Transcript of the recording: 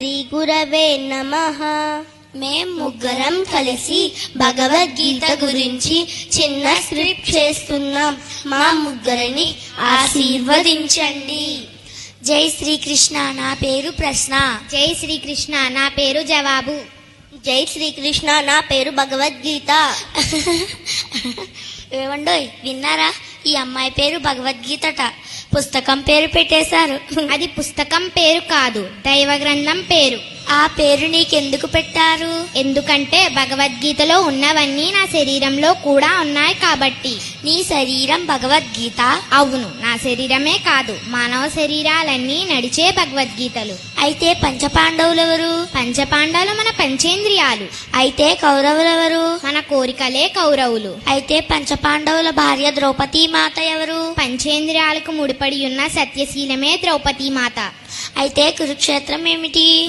శ్రీ గురవే నమః. మేం ముగ్గురం కలిసి భగవద్గీత గురించి చిన్న స్క్రిప్ట్ చేస్తున్నాం. మా ముగ్గురిని ఆశీర్వదించండి. జై శ్రీకృష్ణ, నా పేరు ప్రశ్న. జై శ్రీకృష్ణ, నా పేరు జవాబు. జై శ్రీకృష్ణ, నా పేరు భగవద్గీత. ఏమండోయ్, విన్నారా? ఈ అమ్మాయి పేరు భగవద్గీతట. పుస్తకం పేరు పెట్టేశారు. అది పుస్తకం పేరు కాదు, దైవ గ్రంథం పేరు. ఆ పేరు నీకెందుకు పెట్టారు? ఎందుకంటే భగవద్గీతలో ఉన్నవన్నీ నా శరీరంలో కూడా ఉన్నాయి కాబట్టి. నీ శరీరం భగవద్గీత? అవును, నా శరీరమే కాదు, మానవ శరీరాలన్నీ నడిచే భగవద్గీతలు. అయితే పంచపాండవులెవరు? పంచపాండవులు మన పంచేంద్రియాలు. అయితే కౌరవులెవరు? మన కోరికలే కౌరవులు. అయితే పంచపాండవుల భార్య ద్రౌపదీ మాత ఎవరు? పంచేంద్రియాలకు ముడిపడి ఉన్న సత్యశీలమే ద్రౌపదీ మాత. అయితే కురుక్షేత్రం ఏమిటి?